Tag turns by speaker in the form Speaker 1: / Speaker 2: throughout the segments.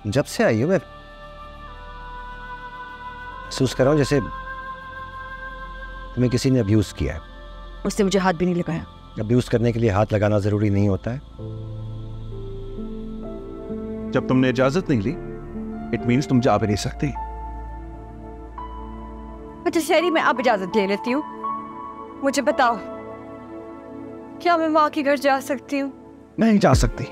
Speaker 1: जब से आई हो मैं महसूस कर रहा हूं जैसे तुम्हें किसी ने अब्यूज किया है।
Speaker 2: उसने मुझे हाथ भी नहीं लगाया।
Speaker 1: अब्यूज करने के लिए हाथ लगाना जरूरी नहीं होता है।
Speaker 3: जब तुमने इजाजत नहीं ली इट मीन्स तुम जा भी नहीं सकती।
Speaker 2: अच्छा शहरी, मैं अब इजाजत ले लेती हूँ। मुझे बताओ, क्या मैं माँ के घर जा सकती हूँ?
Speaker 3: नहीं जा सकती।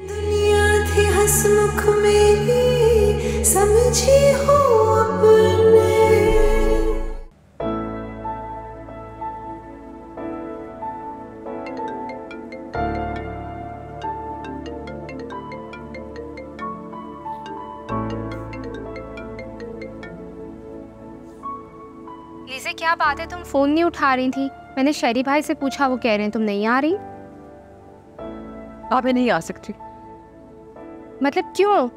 Speaker 4: दुनिया थी हंसमुख मेरी, समझी हो अपने।
Speaker 5: लीज़े क्या बात है, तुम फोन नहीं उठा रही थी? मैंने शहरी भाई से पूछा, वो कह रहे हैं तुम नहीं आ रही।
Speaker 2: आप नहीं आ सकती।
Speaker 5: मतलब क्यों?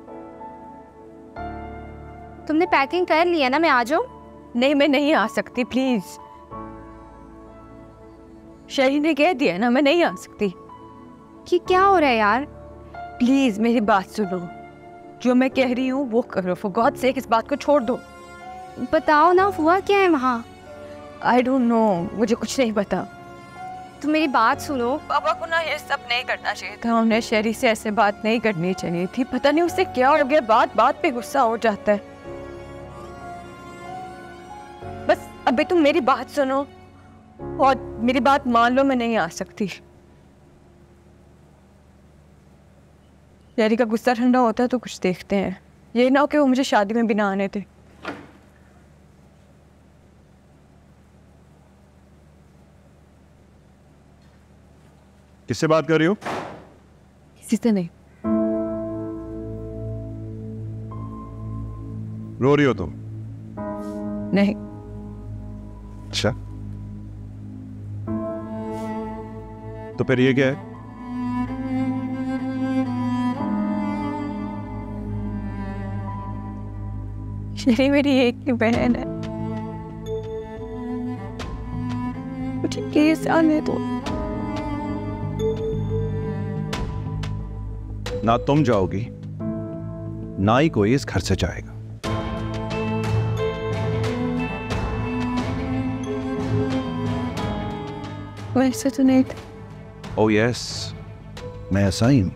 Speaker 5: तुमने पैकिंग कर लिया ना, मैं आ जाऊं?
Speaker 2: नहीं, मैं नहीं आ सकती, प्लीज। शहरी ने कह दिया ना, मैं नहीं आ सकती।
Speaker 5: कि क्या हो रहा है यार?
Speaker 2: प्लीज मेरी बात सुनो, जो मैं कह रही हूँ वो करो। फॉर गॉड सेक इस बात को छोड़ दो।
Speaker 5: बताओ ना, हुआ क्या है वहाँ?
Speaker 2: आई डोंट नो, मुझे कुछ नहीं पता।
Speaker 5: तुम मेरी बात सुनो।
Speaker 2: पापा को ना ये सब नहीं करना चाहिए था। उन्हें शहरी से ऐसे बात नहीं करनी चाहिए थी। पता नहीं उससे क्या हो गया, बात बात पे गुस्सा हो जाता है। बस अभी तुम मेरी बात सुनो और मेरी बात मान लो, मैं नहीं आ सकती। शहरी का गुस्सा ठंडा होता है तो कुछ देखते हैं। ये ना हो कि वो मुझे शादी में भी ना आने थे।
Speaker 3: किससे बात कर रही हो?
Speaker 2: किसी से नहीं।
Speaker 3: रो रही हो तुम?
Speaker 2: नहीं।
Speaker 3: अच्छा, तो फिर ये क्या है?
Speaker 2: शहरी मेरी एक ही बहन है, मुझे प्लीज आने दो।
Speaker 3: ना तुम जाओगी ना ही कोई इस घर से जाएगा।
Speaker 2: वैसे तो नहीं था।
Speaker 3: ओह यस, मैं ऐसा ही हूं।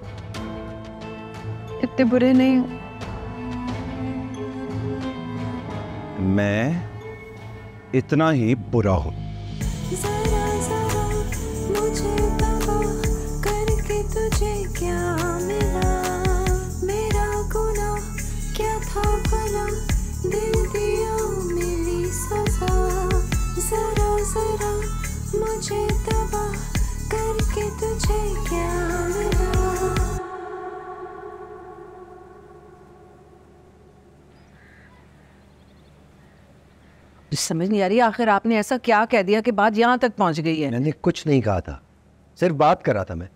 Speaker 2: इतने बुरे नहीं हूं।
Speaker 3: मैं इतना ही बुरा हूं।
Speaker 4: जरा जरा मुझे तबाह करके तुझे क्या मिला, मेरा गुनाह क्या था भला, दिल दिया मिली सजा। जरा जरा मुझे तबाह करके तुझे क्या मिला।
Speaker 6: समझ नहीं आ रही, आखिर आपने ऐसा क्या कह दिया कि बात यहाँ तक पहुँच गई है?
Speaker 1: मैंने कुछ नहीं कहा था, सिर्फ बात कर रहा था मैं।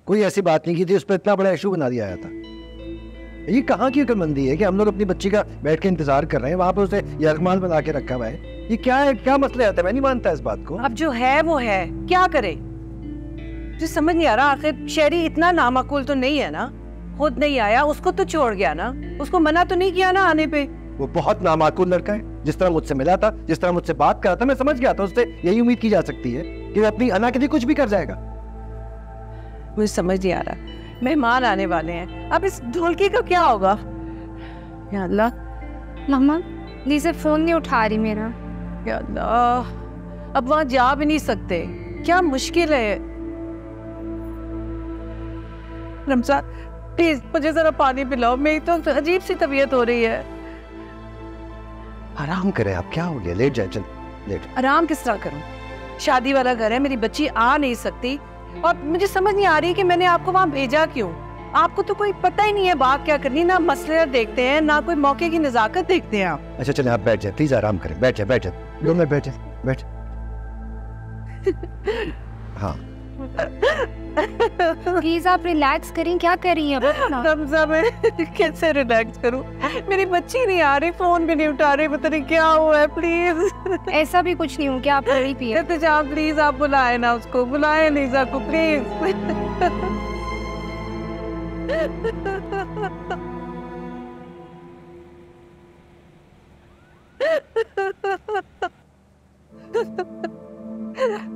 Speaker 1: कोई ऐसी बात नहीं की थी, उस पर इतना बड़ा इशू बना दिया था। ये कहाँ की अक्लमंदी है कि हम लोग अपनी बच्ची का बैठ के इंतजार कर रहे हैं, वहां पर उसे यरगमान बना के रखा हुआ है। ये क्या है, क्या मसला आता है? मैं नहीं मानता इस बात को।
Speaker 6: अब जो है वो है, क्या करे? जो समझ नहीं आ रहा, आखिर शहरी इतना नामाकुल तो नहीं है ना? खुद नहीं आया, उसको तो छोड़ गया ना, उसको मना तो नहीं किया ना आने पे?
Speaker 1: वो बहुत नामाकुल लड़का है। जिस तरह मुझसे मिला था, जिस तरह मुझसे बात करा था, मैं समझ गया था उससे यही उम्मीद की जा सकती है कि वो अपनी अना के लिए कुछ भी कर जाएगा।
Speaker 6: मुझे समझ नहीं आ रहा, मेहमान आने वाले हैं, अब इस ढोलकी का क्या होगा? या अल्लाह।
Speaker 5: मम्मा, लीज़े फोन नहीं उठा रही मेरा।
Speaker 6: या अल्लाह, अब वहां जा भी नहीं सकते, क्या मुश्किल है। रमजान प्लीज मुझे जरा पानी पिलाओ, मेरी तो अजीब सी तबीयत हो रही है।
Speaker 1: आराम करें आप, क्या हो गया? लेट जाए, चल लेट।
Speaker 6: आराम किस तरह करूं? शादी वाला घर है, मेरी बच्ची आ नहीं सकती और मुझे समझ नहीं आ रही कि मैंने आपको वहां भेजा क्यों। आपको तो कोई पता ही नहीं है बात क्या करनी, ना मसले देखते हैं ना कोई मौके की नजाकत देखते हैं आप।
Speaker 1: अच्छा चलें, आप बैठ जाए, प्लीज आराम करें। बैठ जाए, बैठ जाए, रूम में बैठ जाए, बैठ। हाँ
Speaker 5: प्लीज आप रिलैक्स करें, क्या कर रही हैं?
Speaker 6: रमजा मैं कैसे रिलैक्स करूं? मेरी बच्ची नहीं आ रही, फोन भी नहीं उठा रही, पता नहीं क्या हुआ है। प्लीज
Speaker 5: ऐसा भी कुछ नहीं हो क्या, आप पानी पिए।
Speaker 6: प्लीज आप बुलाए ना उसको, बुलाए लीजा को प्लीज।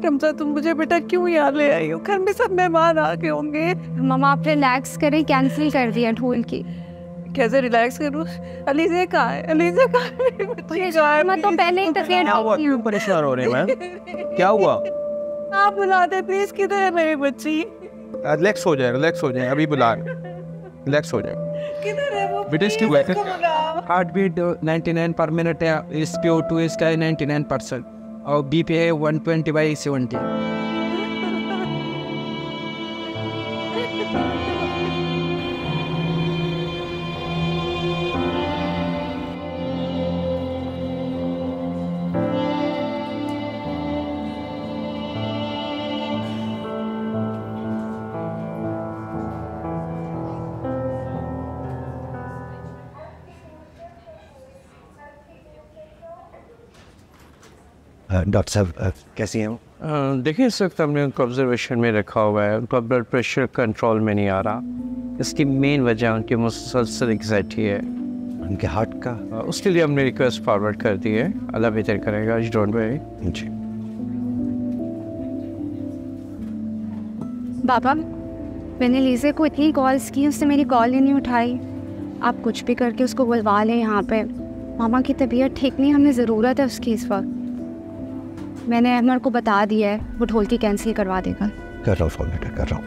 Speaker 6: रमजा, तुम मुझे बेटा क्यों यहाँ ले आई हो? घर में सब मेहमान आ गए होंगे।
Speaker 5: मामा आप रिलैक्स करें, कैंसिल कर दिया ढोल की।
Speaker 6: कैसे रिलैक्स करूँ? अलीज़ा कहाँ है? अलीज़ा कहाँ है? मेरी बच्ची कहाँ है?
Speaker 5: मैं तो पहले इंटरफेयर
Speaker 3: क्यों परेशान हो रहे हैं मैम? क्या हुआ?
Speaker 6: आप बुला दे प्लीज, किधर है मेरी बच्ची?
Speaker 7: रिलैक्स हो जाए, अभी बुला रहे हैं। रिलैक्स हो जाए।
Speaker 6: किधर है वो?
Speaker 7: बेटा इसकी
Speaker 6: प्लीज उसको बुलाओ।
Speaker 8: हार्ट बीट 99 पर मिनट है, SpO2 इसका है 99% और BP है 120/70।
Speaker 1: डॉक्टर साहब कैसी हैं वो?
Speaker 8: देखिए इस वक्त हमने उनको ऑब्जर्वेशन में रखा हुआ है। उनका ब्लड प्रेशर कंट्रोल में नहीं आ रहा। इसकी मेन वजह उनकी मुसलसल एंग्जाइटी है।
Speaker 1: उनके हार्ट का?
Speaker 8: उसके लिए हमने रिक्वेस्ट फॉरवर्ड कर दी है। अल्लाह बेहतर करेगा, डोंट वरी।
Speaker 1: जी।
Speaker 5: पापा, मैंने लीज़ा को इतनी कॉल्स की, उसने मेरी कॉल ही नहीं उठाई। आप कुछ भी करके उसको बुलवा लें यहाँ पे। मामा की तबीयत ठीक नहीं, हमें ज़रूरत है उसकी इस वक्त। मैंने अहमद को बता दिया है, वो ढोल की कैंसिल करवा देगा।
Speaker 1: कर रहा हूँ फोन बेटा, कर रहा हूँ।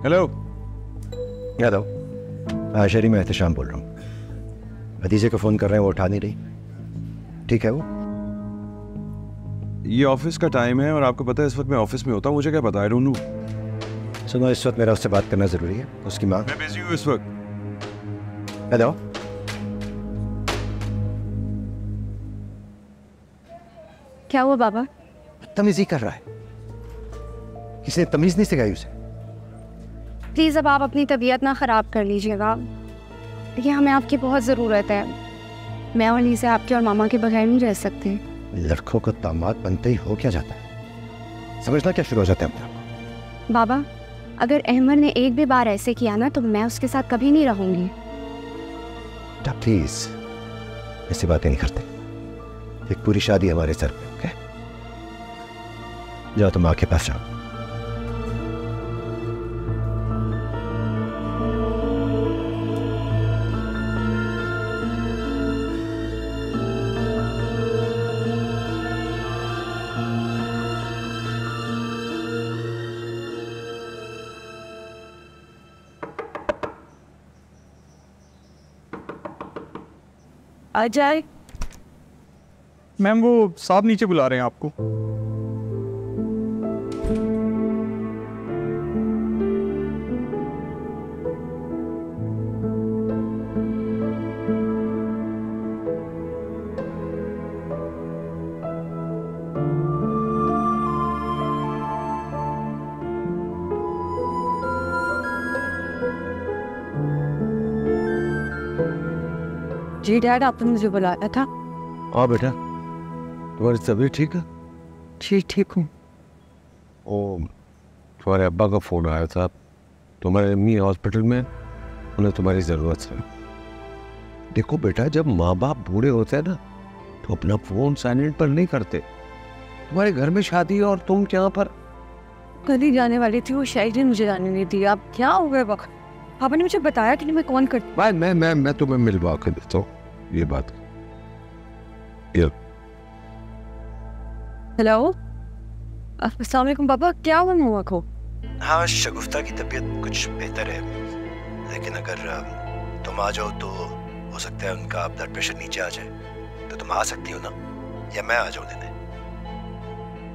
Speaker 3: हेलो
Speaker 1: हेलो, शरी, मैं एहतशाम बोल रहा हूँ। भतीजे को फ़ोन कर रहे हैं, वो उठा नहीं रही। ठीक है वो?
Speaker 3: ये ऑफिस का टाइम है और आपको पता है इस वक्त मैं ऑफिस में होता हूँ, मुझे क्या पता, आई डोंट नो।
Speaker 1: सुनो, इस वक्त मेरा उससे बात करना ज़रूरी है। उसकी माँ।
Speaker 3: मैं बिजी हूँ इस वक्त।
Speaker 1: हेलो,
Speaker 5: क्या हुआ बाबा?
Speaker 1: तमीज़ी कर रहा है। किसी ने तमीज़ नहीं सिखाई उसे।
Speaker 5: प्लीज़ अब आप अपनी तबीयत ना ख़राब कर लीजिएगा। देखिए हमें आपकी बहुत ज़रूरत है। मैं और लीज़ा आपके और मामा के बगैर नहीं रह सकते।
Speaker 1: लड़कों को दामाद बनते ही हो क्या जाता है, समझना क्या शुरू हो जाता है अपना।
Speaker 5: बाबा, अगर अहमद ने एक भी बार ऐसे किया ना तो मैं उसके साथ कभी नहीं रहूँगी।
Speaker 1: प्लीज़ ऐसी बातें नहीं करते। एक पूरी शादी हमारे सर पे। ओके, जाओ तुम माँ के पास जाओ।
Speaker 6: आ जाए।
Speaker 7: मैम वो साहब नीचे बुला रहे हैं आपको।
Speaker 6: जी डैड, आपने मुझे बुलाया था।
Speaker 1: हाँ बेटा, तुम्हारी तबीयत ठीक है?
Speaker 6: जी ठीक हूँ।
Speaker 9: ओ, तुम्हारे अब्बा का फ़ोन आया था, तुम्हारे अम्मी हॉस्पिटल में, उन्हें तुम्हारी ज़रूरत है। देखो बेटा, जब माँ बाप बूढ़े होते हैं ना तो अपना फ़ोन साइलेंट पर नहीं करते। तुम्हारे घर में शादी और तुम यहाँ पर।
Speaker 2: कल ही जाने वाली थी, वो शायद मुझे जाने नहीं दी। आप क्या हो गए? पापा ने मुझे बताया कि नहीं, मैं कौन करती।
Speaker 9: भाई मैं तुम्हें मिलवा के देता हूँ, ये बात।
Speaker 2: हेलो, अस्सलाम वालेकुम पापा, क्या हुआ मम्मा को?
Speaker 1: हाँ, शगुफ्ता की तबीयत कुछ बेहतर है, लेकिन अगर तुम आ जाओ तो हो सकता है उनका ब्लड प्रेशर नीचे आ जाए, तो तुम आ सकती हो ना, या मैं आ जाऊं लेने?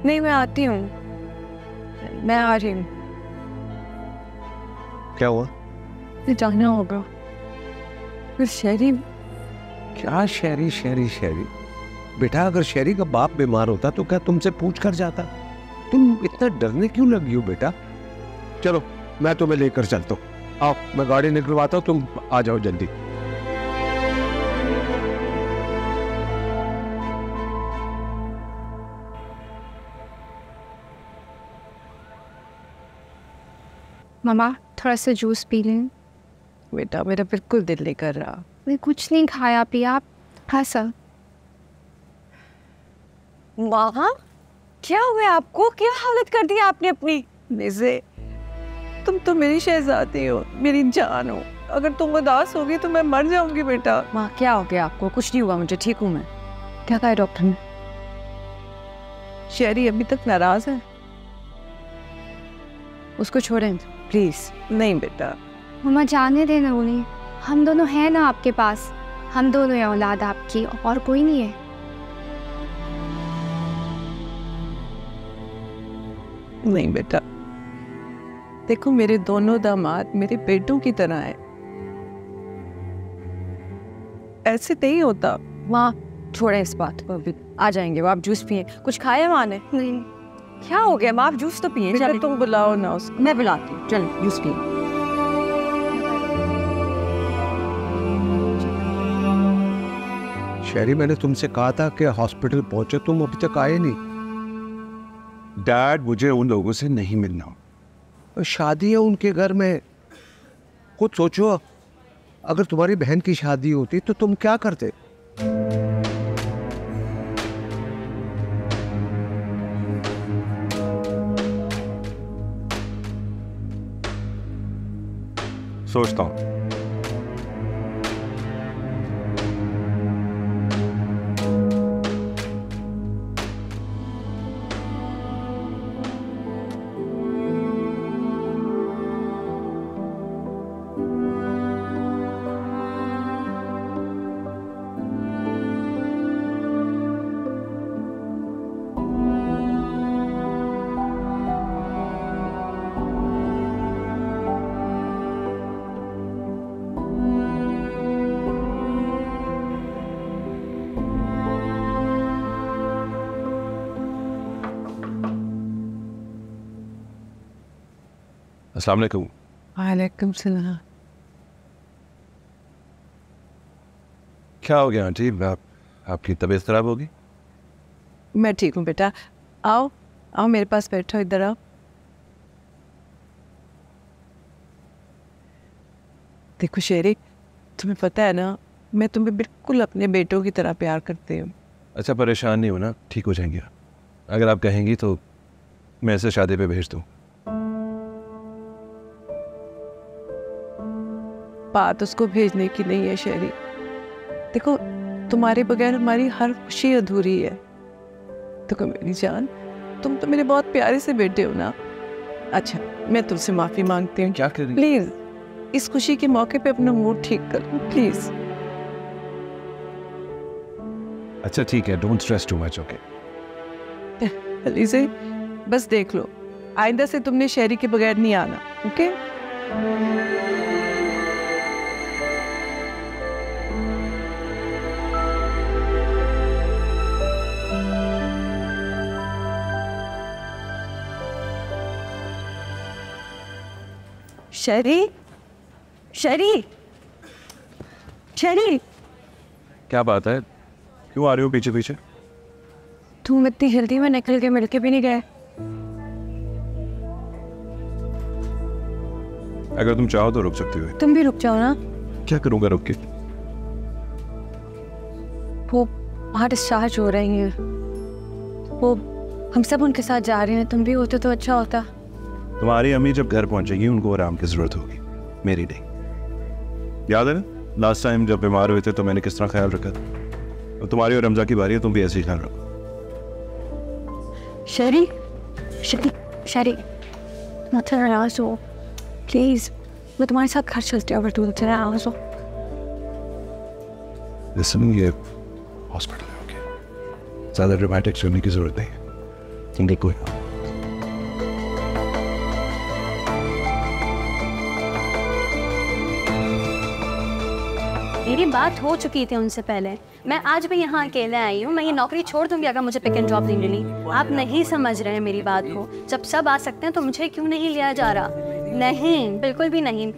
Speaker 2: नहीं, मैं आती हूँ, मैं आ रही हूँ।
Speaker 9: क्या हुआ?
Speaker 2: मुझे जाना होगा। फिर शहरी
Speaker 9: क्या शहरी शहरी शहरी? बेटा अगर शहरी का बाप बीमार होता तो क्या तुमसे पूछ कर जाता? तुम इतना डरने क्यों लगी हो बेटा? चलो मैं तुम्हें लेकर चलता हूँ, आओ मैं गाड़ी निकलवाता हूँ, तुम आ जाओ जल्दी।
Speaker 5: मामा थोड़ा सा जूस पी लें।
Speaker 6: बेटा मेरा बिल्कुल दिल नहीं कर रहा।
Speaker 5: मैं कुछ नहीं खाया पिया, आप खा सक।
Speaker 2: माँ क्या हुआ आपको? क्या हालत कर दी आपने अपनी?
Speaker 6: निज़े तुम तो मेरी शहजादी हो, मेरी जान हो। अगर तुम उदास होगी तो मैं मर जाऊंगी बेटा।
Speaker 2: माँ क्या हो गया आपको? कुछ नहीं हुआ मुझे, ठीक हूँ मैं। क्या कहा डॉक्टर ने?
Speaker 6: शहरी अभी तक नाराज है।
Speaker 2: उसको छोड़ें प्लीज।
Speaker 6: नहीं बेटा।
Speaker 5: मामा जाने देना उन्हें, हम दोनों हैं ना आपके पास, हम दोनों हैं औलाद आपकी, और कोई नहीं है।
Speaker 6: नहीं बेटा, देखो मेरे दोनों दामाद मेरे बेटों की तरह हैं। ऐसे नहीं होता।
Speaker 2: माँ छोड़े इस बात को, अभी आ जाएंगे वो। आप जूस पिए। कुछ खाया माँ ने?
Speaker 5: नहीं।
Speaker 2: क्या हो गया माँ? आप जूस तो पिए।
Speaker 6: बेटा तुम बुलाओ ना उसको।
Speaker 2: मैं बुलाती हूँ, चलो जूस पिए।
Speaker 9: शहरी मैंने तुमसे कहा था कि हॉस्पिटल पहुंचे, तुम अभी तक आए नहीं।
Speaker 3: डैड मुझे उन लोगों से नहीं मिलना।
Speaker 9: शादी है उनके घर में, खुद सोचो अगर तुम्हारी बहन की शादी होती तो तुम क्या करते?
Speaker 3: सोचता हूँ। अस्सलाम वालेकुम।
Speaker 6: वालेकुम सलाम।
Speaker 3: क्या हो गया आंटी? आपकी तबीयत खराब होगी?
Speaker 6: मैं ठीक हूँ बेटा। आओ आओ मेरे पास बैठो, इधर आओ। देखो शेरी, तुम्हें पता है ना मैं तुम्हें बिल्कुल अपने बेटों की तरह प्यार करती हूँ।
Speaker 3: अच्छा परेशान नहीं हो ना, ठीक हो जाएंगे। अगर आप कहेंगी तो मैं इसे शादी पे भेज दूँ।
Speaker 6: बात उसको भेजने की नहीं है शेरी। देखो तुम्हारे बगैर हमारी हर खुशी अधूरी है। देखो मेरी जान, तुम तो मेरे बहुत प्यारे से बेटे हो ना। अच्छा मैं तुमसे माफी मांगती हूँ।
Speaker 3: क्या कर रही?
Speaker 6: प्लीज इस खुशी के मौके पे अपना मूड ठीक कर लो प्लीज।
Speaker 3: अच्छा ठीक है, don't stress too much. Okay
Speaker 6: Alizeh बस देख लो, आइंदा से तुमने शेरी के बगैर नहीं आना। ओके?
Speaker 2: शेरी, शेरी, शेरी,
Speaker 3: क्या बात है? क्यों आ रही हो पीछे पीछे?
Speaker 2: तुम इतनी जल्दी में निकल के मिलके भी नहीं गए।
Speaker 3: अगर तुम चाहो तो रुक सकती हो।
Speaker 2: तुम भी रुक जाओ ना।
Speaker 3: क्या करूंगा रुक के?
Speaker 2: वो बाहर डिस्चार्ज हो रही हैं, वो हम सब उनके साथ जा रहे हैं। तुम भी होते तो अच्छा होता।
Speaker 3: तुम्हारी अम्मी जब घर पहुंचेगी उनको आराम की जरूरत होगी, मेरी नहीं। याद है ना लास्ट टाइम जब बीमार हुए थे तो मैंने किस तरह ख्याल रखा था? अब तुम्हारी और रमजा की बारी है, तुम भी ऐसे ही ख्याल रखो।
Speaker 2: शेरी, शेरी, शेरी, मत नाराज हो प्लीज। मैं तुम्हारे साथ घर चलती हूँ अगर तुम नाराज हो।
Speaker 3: लिसन, ये हॉस्पिटल है, ओके? ज़्यादा ड्रामेटिक करने की ज़रूरत नहीं है। तुम देखो
Speaker 10: मेरी बात हो चुकी थी उनसे पहले। मैं आज भी यहाँ अकेले आई हूँ। मैं ये नौकरी छोड़ दूंगी अगर मुझे पिक एंड ड्रॉप नहीं मिली। आप नहीं समझ रहे हैं मेरी बात को। जब सब आ सकते हैं तो मुझे क्यों नहीं लिया जा रहा? नहीं, बिल्कुल भी नहीं।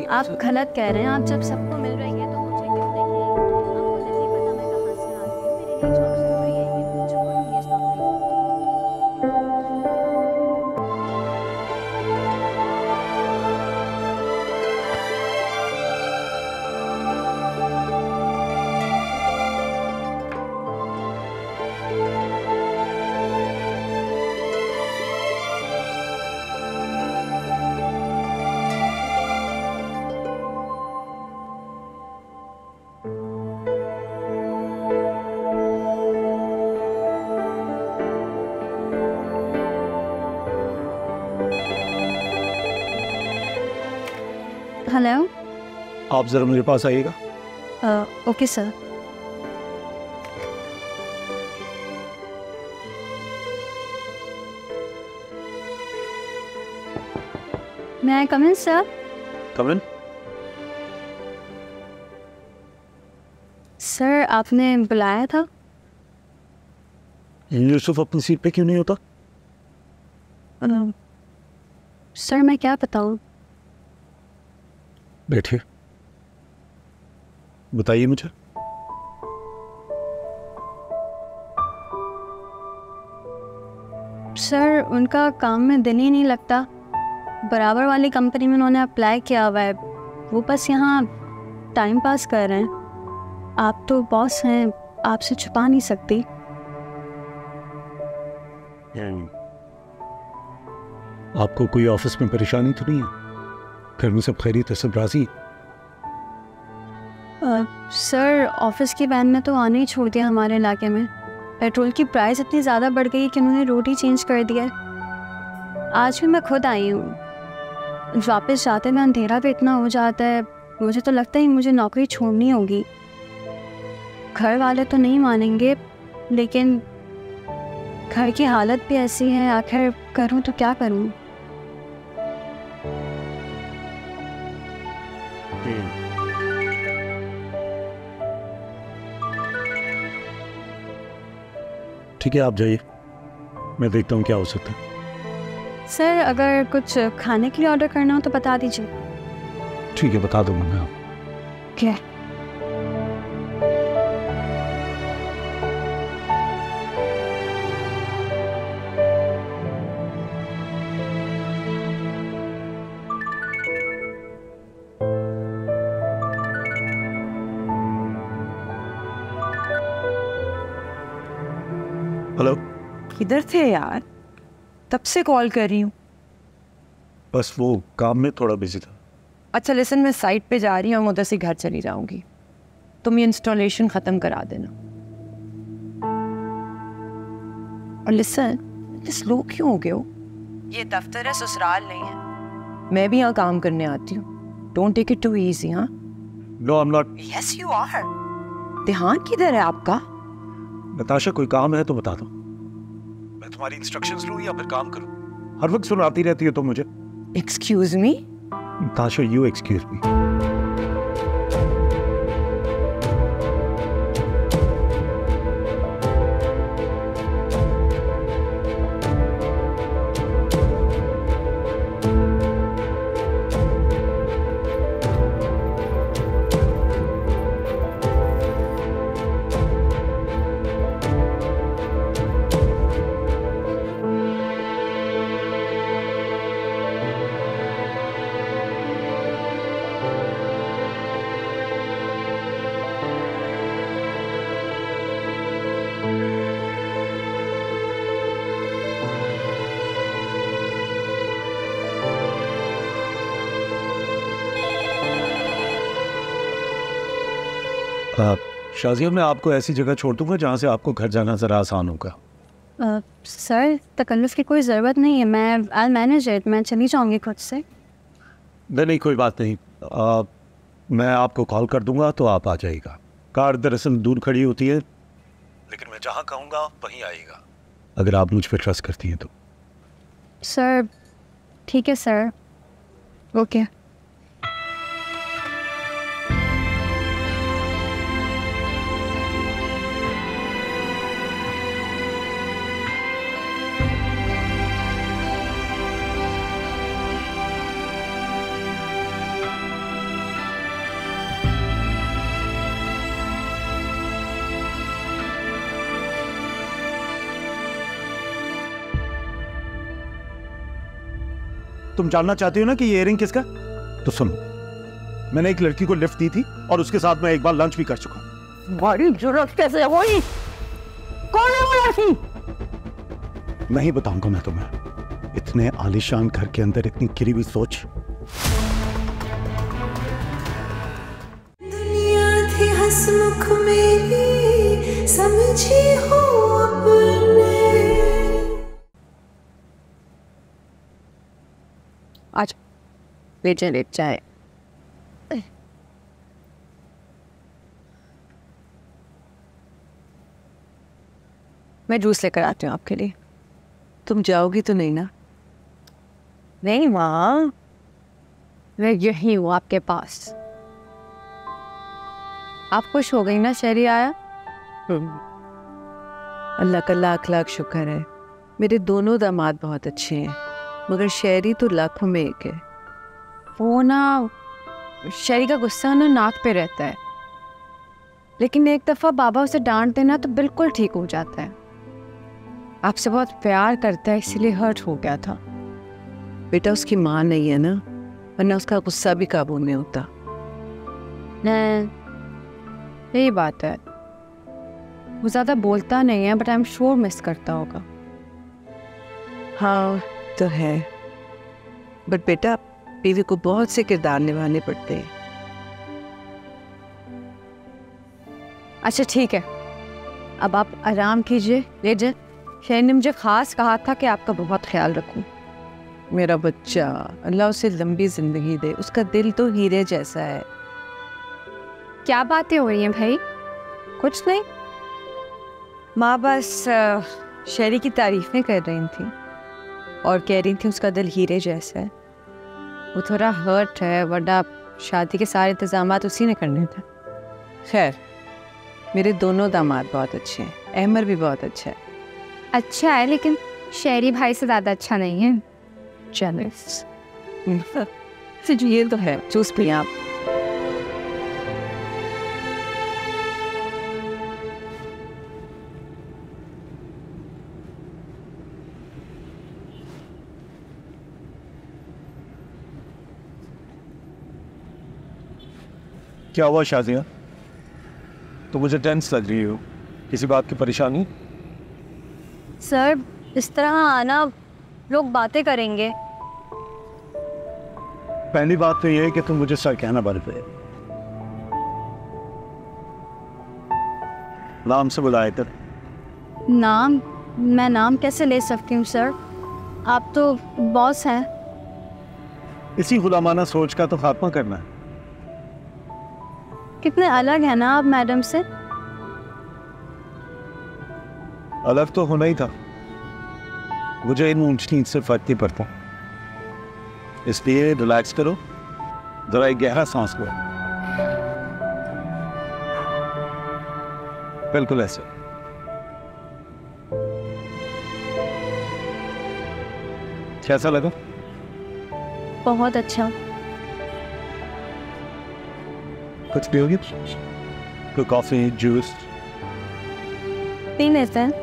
Speaker 10: आप गलत कह रहे हैं। आप जब सबको मिल रही है तो मुझे क्यों नहीं? आपको नहीं पता मैं कहाँ से आ रही हूँ। मेरे लिए जॉब चल रही है, ये छोड़ दूंगी इस नौकरी को। हेलो।
Speaker 3: आप ज़रा मेरे पास आइएगा।
Speaker 10: Okay sir. मैं आई कम इन सर?
Speaker 3: कम इन।
Speaker 10: सर आपने बुलाया था?
Speaker 3: यूसुफ अपनी सीट पे क्यों नहीं होता?
Speaker 10: सर मैं क्या बताऊँ?
Speaker 3: बैठिए, बताइए मुझे।
Speaker 10: सर उनका काम में दिल ही नहीं लगता। बराबर वाली कंपनी में उन्होंने अप्लाई किया हुआ है। वो बस यहाँ टाइम पास कर रहे हैं। आप तो बॉस हैं, आपसे छुपा नहीं सकती।
Speaker 3: आपको कोई ऑफिस में परेशानी तो नहीं है? घर में सब खैरियत है, सब राजी?
Speaker 10: सर ऑफिस की वैन ने तो आने ही छोड़ दिया हमारे इलाके में। पेट्रोल की प्राइस इतनी ज़्यादा बढ़ गई कि उन्होंने रूट ही चेंज कर दिया है। आज भी मैं खुद आई हूँ। वापस जाते में अंधेरा भी इतना हो जाता है। मुझे तो लगता है मुझे नौकरी छोड़नी होगी। घर वाले तो नहीं मानेंगे, लेकिन घर की हालत भी ऐसी है। आखिर करूँ तो क्या करूँ?
Speaker 3: ठीक है, आप जाइए, मैं देखता हूँ क्या हो सकता है।
Speaker 10: सर अगर कुछ खाने के लिए ऑर्डर करना हो तो बता दीजिए।
Speaker 3: ठीक है, बता दूंगा मैं आपको।
Speaker 10: क्या?
Speaker 3: हेलो।
Speaker 2: किधर थे यार? तब से कॉल कर रही हूँ।
Speaker 3: बस वो काम में थोड़ा बिजी था।
Speaker 2: अच्छा लिसन, मैं साइट पे जा रही हूँ, मैं उधर से घर चली जाऊंगी। तुम ये इंस्टॉलेशन ख़त्म करा देना। और लिसन, स्लो क्यों हो गए हो? ये दफ्तर है, ससुराल नहीं है। मैं भी यहाँ काम करने आती हूँ। Don't take it too easy. हाँ?
Speaker 3: No, I am not.
Speaker 2: Yes you are. ध्यान किधर है आपका?
Speaker 3: नताशा, कोई काम है तो बता दो। मैं तुम्हारी इंस्ट्रक्शंस लूं या फिर काम करूं? हर वक्त सुनाती रहती हो तो मुझे।
Speaker 2: Excuse me?
Speaker 3: Natasha, you excuse me. Shazia, मैं आपको ऐसी जगह छोड़ दूंगा जहाँ से आपको घर जाना ज़रा आसान होगा।
Speaker 10: सर तकल्लुफ़ की कोई ज़रूरत नहीं है। मैं मैनेज इट। मैं चली जाऊँगी खुद से।
Speaker 3: नहीं, कोई बात नहीं।
Speaker 11: मैं आपको कॉल कर दूंगा तो आप आ जाइएगा। कार दरअसल दूर खड़ी होती है, लेकिन मैं जहां कहूंगा वहीं आइएगा, अगर आप मुझ पर ट्रस्ट करती हैं तो।
Speaker 10: सर ठीक है सर, ओके।
Speaker 11: तुम जानना चाहती हो ना कि ये इयरिंग किसका? तो सुनो, मैंने एक लड़की को लिफ्ट दी थी और उसके साथ मैं एक बार लंच भी कर चुका हूं।
Speaker 6: बड़ी जरूरत कैसे हुई? कौन है वो लड़की?
Speaker 11: नहीं बताऊंगा मैं तुम्हें। इतने आलीशान घर के अंदर इतनी गिरी हुई सोच।
Speaker 4: दुनिया थी हंसमुख मेरी, समझी हो अपने।
Speaker 2: आज लेट जाए। मैं जूस लेकर आती हूँ आपके लिए।
Speaker 6: तुम जाओगी तो नहीं ना?
Speaker 2: नहीं माँ, मैं यही हूँ आपके पास। आप खुश हो गई ना शहरी आया?
Speaker 6: अल्लाह का लाख लाख शुक्र है। मेरे दोनों दामाद बहुत अच्छे हैं, मगर शहरी तो लाखों में एक है।
Speaker 2: वो ना शहरी का गुस्सा ना नाक पे रहता है, लेकिन एक दफ़ा बाबा उसे डांट देना तो बिल्कुल ठीक हो जाता है। आपसे बहुत प्यार करता है, इसलिए हर्ट हो गया था।
Speaker 6: बेटा उसकी माँ नहीं है ना, वरना उसका गुस्सा भी काबू में होता।
Speaker 2: यही बात है। वो ज़्यादा बोलता नहीं है, but I am sure miss करता होगा।
Speaker 6: हाँ तो है, बट बेटा बीवी को बहुत से किरदार निभाने पड़ते हैं।
Speaker 2: अच्छा ठीक है, अब आप आराम कीजिए, ले जाए। शहरी ने मुझे ख़ास कहा था कि आपका बहुत ख्याल रखूं।
Speaker 6: मेरा बच्चा, अल्लाह उसे लंबी जिंदगी दे। उसका दिल तो हीरे जैसा है।
Speaker 2: क्या बातें हो रही हैं भाई? कुछ नहीं, माँ बस शहरी की तारीफ़ें कर रही थी और कह रही थी उसका दिल हीरे जैसा है। वो थोड़ा हर्ट है, वरना शादी के सारे इंतजामात उसी ने करने थे।
Speaker 6: खैर, मेरे दोनों दामाद बहुत अच्छे हैं। अहमर भी बहुत अच्छा है।
Speaker 5: अच्छा है, लेकिन शहरी भाई से ज़्यादा अच्छा नहीं है।
Speaker 2: जेलस। ये तो है। जूस पिए आप।
Speaker 11: क्या हुआ शाजिया? तो मुझे टेंस लग रही हो, किसी बात की परेशानी?
Speaker 10: सर इस तरह आना, लोग बातें करेंगे।
Speaker 11: पहली बात तो ये है कि तुम मुझे सर कहना बंद पे। नाम से बुलाए कर।
Speaker 10: नाम? मैं नाम कैसे ले सकती हूँ सर? आप तो बॉस हैं।
Speaker 11: इसी गुलामाना सोच का तो खात्मा करना है।
Speaker 10: कितने अलग हैं ना आप मैडम से।
Speaker 11: अलग तो होना ही था, मुझे इन ऊंच नीच से फर्क नहीं पड़ता। इसलिए रिलैक्स करो, जरा एक गहरा सांस लो। बिल्कुल ऐसे। कैसा लगा?
Speaker 10: बहुत अच्छा।
Speaker 11: कुछ पियोगे? कोई कॉफी, जूस?
Speaker 10: पी लेते हैं।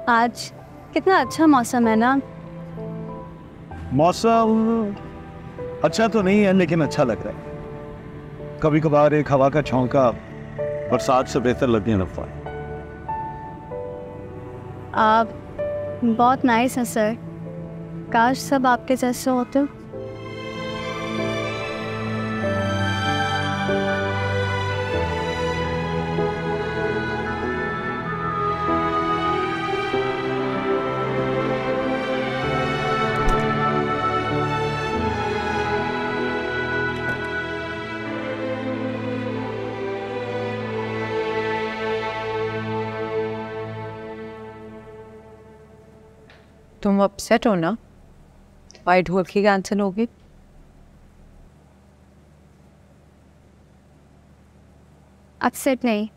Speaker 10: आज कितना अच्छा मौसम है ना।
Speaker 11: मौसम अच्छा तो नहीं है, लेकिन अच्छा लग रहा है। कभी कभार एक हवा का झोंका बरसात से बेहतर लगने लगता है।
Speaker 10: आप बहुत नाइस हैं सर। काश सब आपके जैसे होते।
Speaker 2: तुम अपसेट हो ना? वाइट ढोल की कैंसिल होगी।
Speaker 5: अपसेट नहीं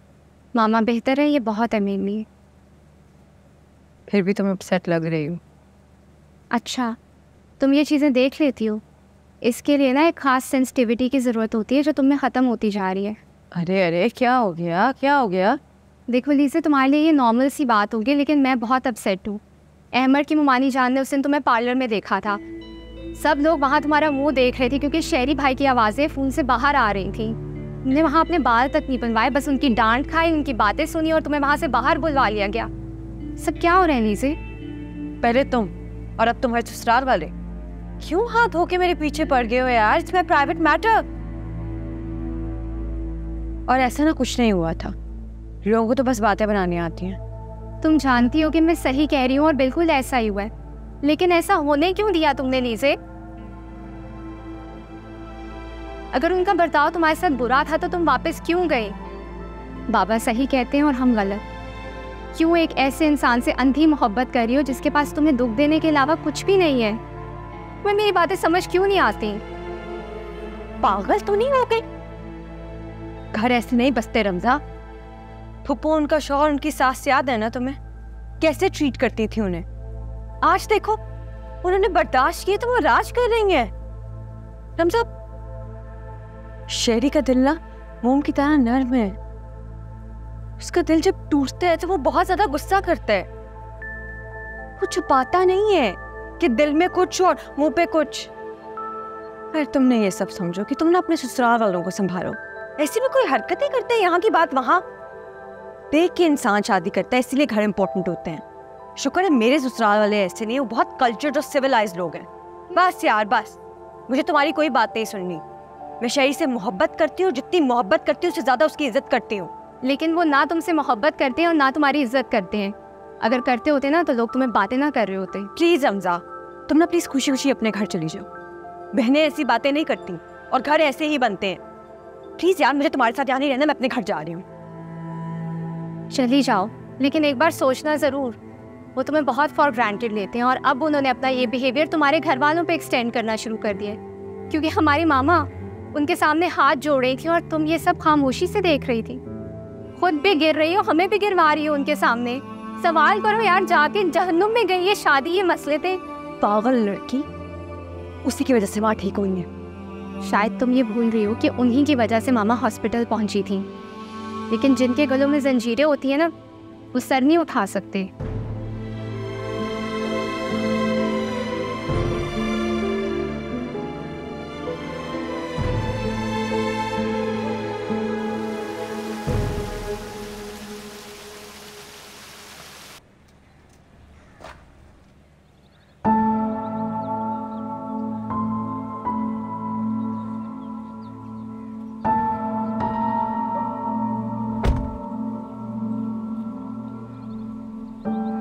Speaker 5: मामा, बेहतर है ये बहुत है मेरे लिए।
Speaker 2: फिर भी तुम अपसेट लग रही हो।
Speaker 5: अच्छा, तुम ये चीज़ें देख लेती हो, इसके लिए ना एक ख़ास सेंसिटिविटी की ज़रूरत होती है जो तुम में ख़त्म होती जा रही है।
Speaker 2: अरे अरे क्या हो गया, क्या हो गया?
Speaker 5: देखो लीज़ा, तुम्हारे लिए ये नॉर्मल सी बात होगी, लेकिन मैं बहुत अपसेट हूँ। अहमद की मुमानी जान ने उस दिन तुम्हें पार्लर में देखा था। सब लोग वहाँ तुम्हारा मुंह देख रहे थे क्योंकि शहरी भाई की आवाज़ें फ़ोन से बाहर आ रही थी। तुमने वहाँ अपने बाल तक नहीं बनवाए, बस उनकी डांट खाई, उनकी बातें सुनी और तुम्हें वहाँ से बाहर बुलवा लिया गया। सब क्या हो रहा है लीज़े?
Speaker 2: पहले तुम और अब तुम्हारे ससुराल वाले क्यों हाथ धो के मेरे पीछे पड़ गए हो यार? It's my private matter. और ऐसा ना कुछ नहीं हुआ था, लोगों को तो बस बातें बनानी आती हैं।
Speaker 5: तुम जानती हो कि मैं सही कह रही हूँ और बिल्कुल ऐसा ही हुआ है, लेकिन ऐसा होने क्यों दिया तुमने लीज़े? अगर उनका बर्ताव तुम्हारे साथ बुरा था तो तुम वापस क्यों गए? बाबा सही कहते हैं और हम गलत। क्यों एक ऐसे इंसान से अंधी मोहब्बत कर रही हो जिसके पास तुम्हें दुख देने के अलावा कुछ भी नहीं है? तुम्हें मेरी बातें समझ क्यों नहीं आती?
Speaker 2: पागल तो नहीं हो गई? घर ऐसे नहीं बसते रमजा। फुप्पो, उनका शौहर, उनकी सास याद है ना तुम्हें? कैसे ट्रीट करती थी उन्हें। आज देखो उन्होंने बर्दाश्त किए तो वो राज कर रही हैं। रमजा, शेरी का दिल ना मोम की तरह नर्म है। उसका दिल जब टूटता है तो वो बहुत ज्यादा गुस्सा करता है। वो छुपाता नहीं है कि दिल में कुछ और मुंह पे कुछ। फिर तुमने ये सब समझो कि तुम ना अपने ससुराल वालों को संभालो। ऐसी में कोई हरकतें करते हैं यहाँ की बात वहां देख के इंसान शादी करता है, इसीलिए घर इंपॉर्टेंट होते हैं। शुक्र है मेरे ससुराल वाले ऐसे नहीं, वो बहुत कल्चर्ड और सिविलाइज्ड लोग हैं। बस यार बस, मुझे तुम्हारी कोई बात नहीं सुननी। मैं शहरी से मोहब्बत करती हूँ, जितनी मोहब्बत करती हूँ उससे ज्यादा उसकी इज्जत करती हूँ।
Speaker 5: लेकिन वो ना तुमसे मोहब्बत करते हैं और ना तुम्हारी इज्जत करते हैं। अगर करते होते ना तो लोग तुम्हें बातें ना कर रहे होते।
Speaker 2: प्लीज रमजा, तुम ना प्लीज खुशी खुशी अपने घर चली जाओ। बहनें ऐसी बातें नहीं करती और घर ऐसे ही बनते हैं। प्लीज यार, मुझे तुम्हारे साथ यहाँ नहीं रहना, मैं अपने घर जा रही हूँ।
Speaker 5: चली जाओ, लेकिन एक बार सोचना ज़रूर। वो तुम्हें बहुत फॉर ग्रांटेड लेते हैं और अब उन्होंने अपना ये बिहेवियर तुम्हारे घर वालों पे एक्सटेंड करना शुरू कर दिया, क्योंकि हमारी मामा उनके सामने हाथ जोड़ रही थी और तुम ये सब खामोशी से देख रही थी। खुद भी गिर रही हो, हमें भी गिरवा रही हो उनके सामने। सवाल करो यार, जाके जहन्नुम में गई ये शादी, ये मसले थे।
Speaker 2: पागल लड़की, उसी की वजह से माँ ठीक हुई है।
Speaker 5: शायद तुम ये भूल रही हो कि उन्हीं की वजह से मामा हॉस्पिटल पहुंची थी, लेकिन जिनके गलों में जंजीरें होती है ना, वो सर नहीं उठा सकते।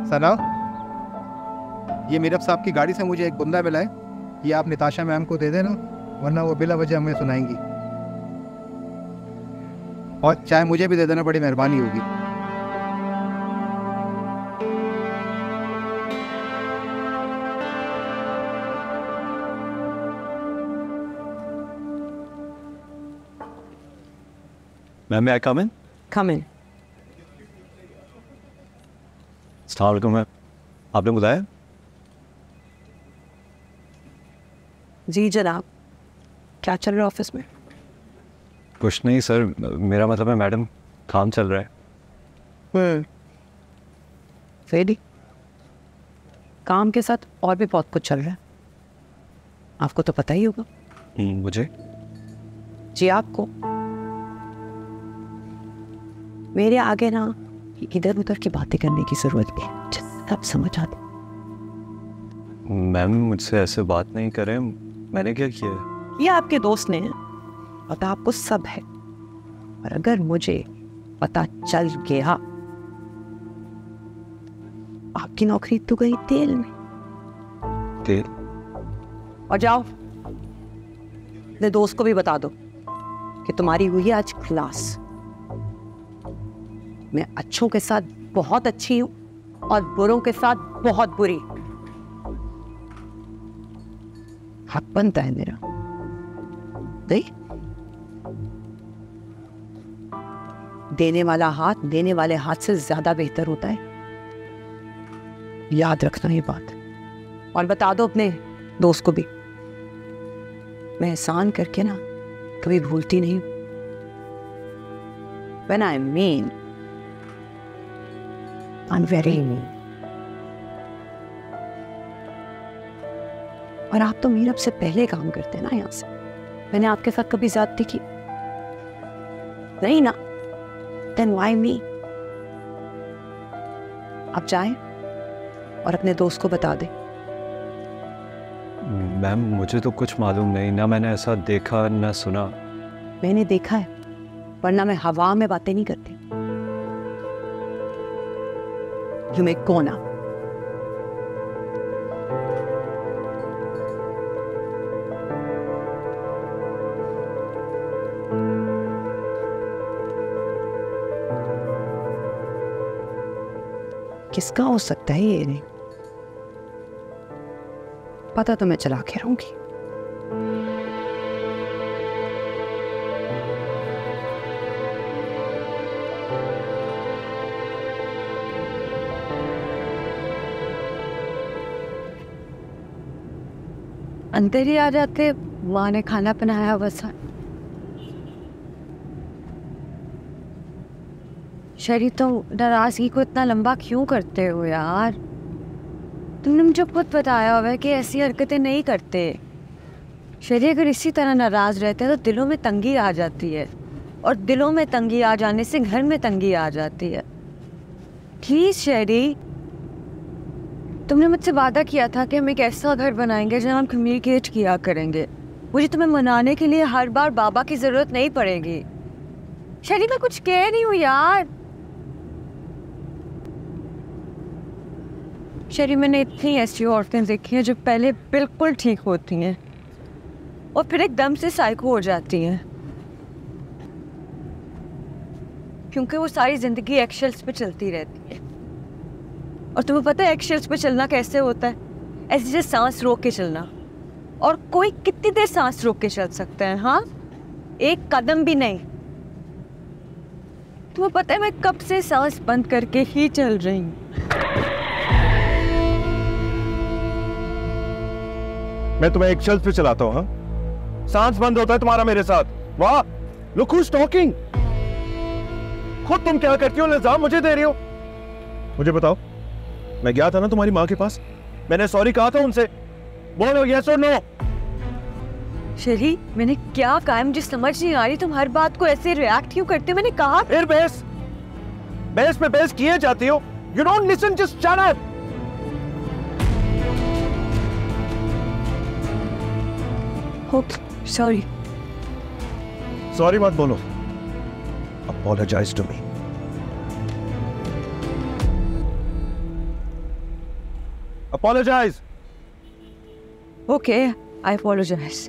Speaker 7: सना, ये मीरब साहब की गाड़ी से मुझे एक बंदा मिला है, ये आप निताशा मैम को दे देना, वरना वो बिला वजह हमें सुनाएंगी। और चाहे मुझे भी दे देना, बड़ी मेहरबानी होगी।
Speaker 3: मैम, मैं कम इन?
Speaker 2: कम इन।
Speaker 3: अस्सलाम वालेकुम मैम, आपने बुलाया?
Speaker 2: जी जनाब, क्या चल रहा है ऑफिस में?
Speaker 3: कुछ नहीं सर, मेरा मतलब है मैडम, काम चल रहा है।
Speaker 6: सही, काम के साथ और भी बहुत कुछ चल रहा है, आपको तो पता ही होगा।
Speaker 3: मुझे?
Speaker 6: जी आपको। मेरे आगे ना इधर उधर की बातें करने की जरूरत नहीं, सब समझ आते।
Speaker 3: मैम, मुझसे ऐसे बात नहीं करें, मैंने क्या किया?
Speaker 6: ये आपके दोस्त ने पता आपको सब है, और अगर मुझे पता चल गया आपकी नौकरी तो गई तेल में।
Speaker 3: तेल?
Speaker 6: और जाओ अपने दोस्त को भी बता दो कि तुम्हारी हुई है आज क्लास। मैं अच्छों के साथ बहुत अच्छी हूँ और बुरों के साथ बहुत बुरी। हक बनता है मेरा। नहीं, देने वाला हाथ देने वाले हाथ से ज्यादा बेहतर होता है, याद रखना ये बात। और बता दो अपने दोस्त को भी, मैं एहसान करके ना कभी भूलती नहीं। When I mean, I'm very mean। और आप तो मीरब से पहले काम करते हैं ना यहाँ से। मैंने आपके साथ कभी ज्यादती की नहीं ना। Then why me? आप जाएं और अपने दोस्त को बता दें।
Speaker 8: मैम मुझे तो कुछ मालूम नहीं, ना मैंने ऐसा देखा ना सुना।
Speaker 6: मैंने देखा है, वरना मैं हवा में बातें नहीं करती। You may go now। किसका हो सकता है ये? नहीं पता तो मैं चला के रहूंगी। अंदर ही आ जाते, माँ ने खाना बनाया हुआ था। शरी तो नाराजगी को इतना लंबा क्यों करते हो यार? तुमने मुझे खुद बताया हुआ है कि ऐसी हरकतें नहीं करते। शरी अगर इसी तरह नाराज रहते हैं तो दिलों में तंगी आ जाती है, और दिलों में तंगी आ जाने से घर में तंगी आ जाती है। प्लीज शरी, तुमने मुझसे वादा किया था कि हम एक ऐसा घर बनाएंगे जहाँ हम कम्युनिकेट किया करेंगे। मुझे तुम्हें मनाने के लिए हर बार बाबा की जरूरत नहीं पड़ेगी। शरी मैं कुछ कह रही हूँ यार। शरी मैंने इतनी ऐसी औरतें देखी हैं जो पहले बिल्कुल ठीक होती हैं और फिर एकदम से साइको हो जाती हैं, क्योंकि वो सारी जिंदगी एक्शेल्स पे चलती रहती है। और तुम्हें पता है एक्शेल्स पे चलना कैसे होता है? ऐसे जैसे सांस रोक के चलना। और कोई कितनी देर सांस रोक के चल सकता है? हाँ, एक कदम भी नहीं। तुम्हें पता है मैं कब से सांस बंद करके ही चल रही हूँ।
Speaker 3: मैं तुम्हें एक शल्त पे चलाता हूँ। हाँ, सांस बंद होता है तुम्हारा मेरे साथ। वाह, लुक हू इज टॉकिंग। खुद तुम क्या करती हो, इल्जाम मुझे दे रही हो। मुझे बताओ, मैं गया था ना तुम्हारी माँ के पास, मैंने सॉरी कहा था उनसे। बोलो यस और नो।
Speaker 6: शरी मैंने क्या कहा है मुझे समझ नहीं आ रही। तुम हर बात को ऐसे रिएक्ट क्यों करते हो? मैंने कहा।
Speaker 3: फिर बहस पे बहस किए जाती हो। You don't listen, just shut up.
Speaker 6: Sorry.
Speaker 3: Sorry मत बोलो, apologize to me। Apologize।
Speaker 6: Okay, I apologize।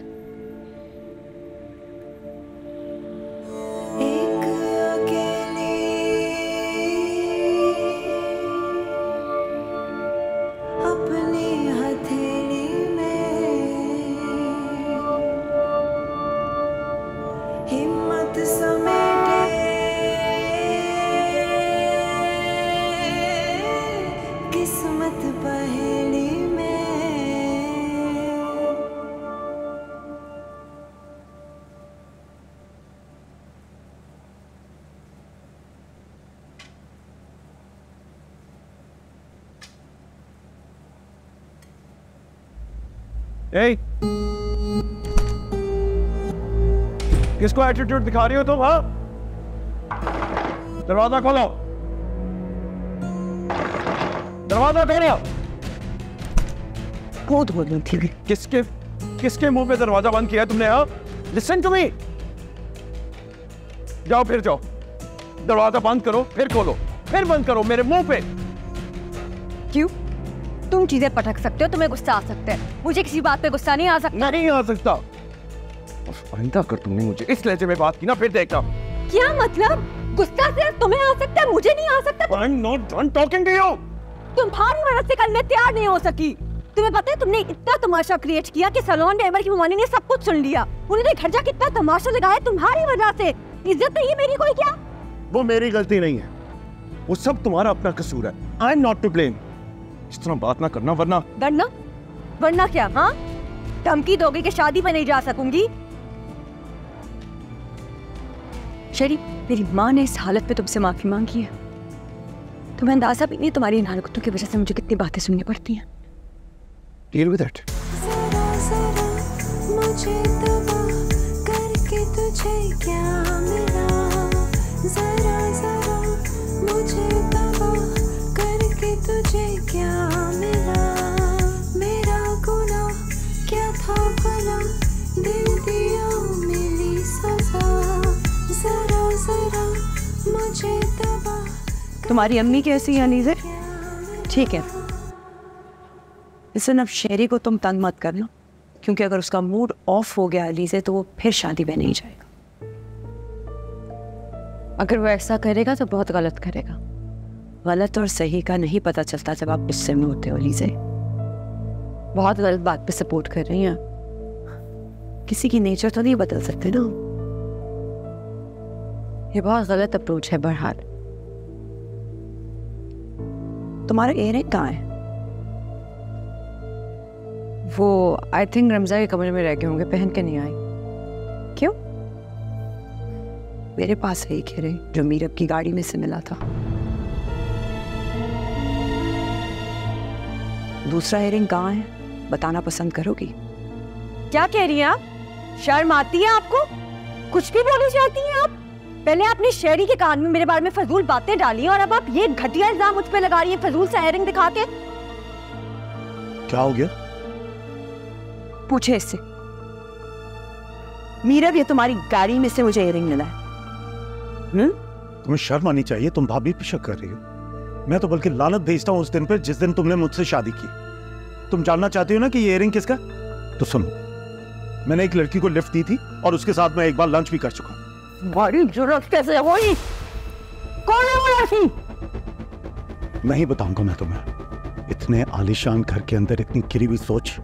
Speaker 3: Hey, किसको एटीट्यूड दिखा रही हो तुम? हाँ, दरवाजा खोलो, दरवाजा खोलो।
Speaker 6: बहुत बोलनी थी।
Speaker 3: किसके मुंह पे दरवाजा बंद किया तुमने? हाँ, लिसन टू मी। जाओ, फिर जाओ, दरवाजा बंद करो, फिर खोलो, फिर बंद करो, मेरे मुंह पे।
Speaker 6: क्यों? तुम चीजें पटक सकते हो, तुम्हें गुस्सा आ सकता है, मुझे किसी बात पे गुस्सा नहीं आ सकता।
Speaker 3: नहीं आ सकता। आइंदा अगर तुमने मुझे इस लहजे में बात की ना, फिर देखना।
Speaker 6: क्या मतलब? गुस्सा सिर्फ तुम्हें आ सकता है, मुझे नहीं आ सकता।
Speaker 3: I'm not done talking to you।
Speaker 6: तुम्हारी मदद से कल मैं तैयार नहीं हो सकी।
Speaker 10: तुम्हें पता है तुमने इतना तमाशा क्रिएट किया कि सलोन में अमर की मम्मी ने सब कुछ सुन लिया। उन्होंने घर जाके इतना तमाशा लगाया तुम्हारी वजह से। इज्जत नहीं है मेरी कोई क्या?
Speaker 3: वो मेरी गलती नहीं है, वो सब तुम्हारा अपना कसूर है। I am not to blame. इस तरह बात ना करना वरना।
Speaker 10: वरना क्या? हाँ, धमकी दोगे कि शादी में नहीं जा सकूंगी? शरीफ, मेरी माँ ने इस हालत में तुमसे माफी मांगी है। तुम्हें अंदाजा भी नहीं तुम्हारी इन हरकतों की वजह से मुझे कितनी बातें सुननी पड़ती हैं।
Speaker 9: Deal with it.
Speaker 4: जरा जरा मुझे तबाह करके तुझे क्या मिला, जरा जरा मुझे तबाह करके तुझे क्या मिला, मेरा गुनाह क्या था भला, दिल दिया मिली सजा, जरा जरा मुझे तबाह।
Speaker 6: तुम्हारी अम्मी कैसी है अनीज़े? ठीक है। लिसन, अब शेरी को तुम तंग मत करना, क्योंकि अगर उसका मूड ऑफ हो गया अलीज़े तो वो फिर शादी में नहीं जाएगा।
Speaker 2: अगर वो ऐसा करेगा तो बहुत गलत करेगा।
Speaker 6: गलत और सही का नहीं पता चलता जब आप गुस्से में होते हो अलीज़े।
Speaker 2: बहुत गलत बात पे सपोर्ट कर रही हैं।
Speaker 6: किसी की नेचर तो नहीं बदल सकते ना।
Speaker 2: ये बहुत गलत अप्रोच है। बहरहाल
Speaker 6: तुम्हारा इयररिंग कहाँ है?
Speaker 2: वो आई थिंक रमज़ा के कमरे में रह गए होंगे, पहन के नहीं आई।
Speaker 6: क्यों? मेरे पास है एक इयररिंग जो मीरब की गाड़ी में से मिला था। दूसरा इयररिंग कहाँ है, बताना पसंद करोगी?
Speaker 10: क्या कह रही हैं आप? शर्म आती है आपको? कुछ भी बोलना चाहती हैं आप? पहले आपने शेरी के कान में मेरे बारे में फजूल बातें डाली और अब आप ये घटिया इल्जाम मुझ पे लगा रही हैं फजूल सा इयररिंग दिखा के।
Speaker 3: क्या हो गया?
Speaker 6: पूछे इससे। मीरब, ये तुम्हारी गाड़ी में से मुझे इयररिंग मिला है।
Speaker 11: तुम्हें शर्म आनी चाहिए, तुम भाभी पे शक कर रही हो। मैं तो बल्कि लानत भेजता हूँ उस दिन पर जिस दिन तुमने मुझसे शादी की। तुम जानना चाहती हो ना कि ये इयररिंग किसका? तो सुनो, मैंने एक लड़की को लिफ्ट दी थी और उसके साथ मैं एक बार लंच भी कर चुका हूँ।
Speaker 10: बड़ी जरूरत कैसे हुई? कौन है वो लड़की?
Speaker 11: नहीं बताऊंगा मैं तुम्हें। इतने आलीशान घर के अंदर इतनी गिरी हुई सोच।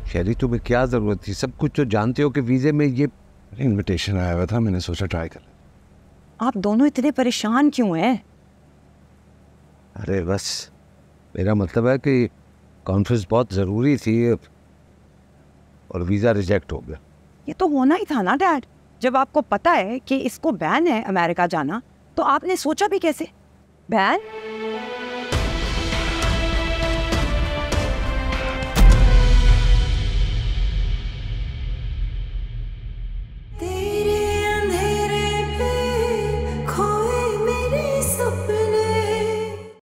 Speaker 9: शेरी, तुम्हें क्या जरूरत थी? सब कुछ तो जानते हो कि वीजे में ये
Speaker 11: इनविटेशन आया हुआ था, मैंने सोचा ट्राई कर।
Speaker 6: आप दोनों इतने परेशान क्यों हैं?
Speaker 9: अरे बस, मेरा मतलब है कि कॉन्फ्रेंस बहुत ज़रूरी थी और वीज़ा रिजेक्ट हो गया।
Speaker 6: ये तो होना ही था ना डैड। जब आपको पता है कि इसको बैन है अमेरिका जाना, तो आपने सोचा भी कैसे? बैन?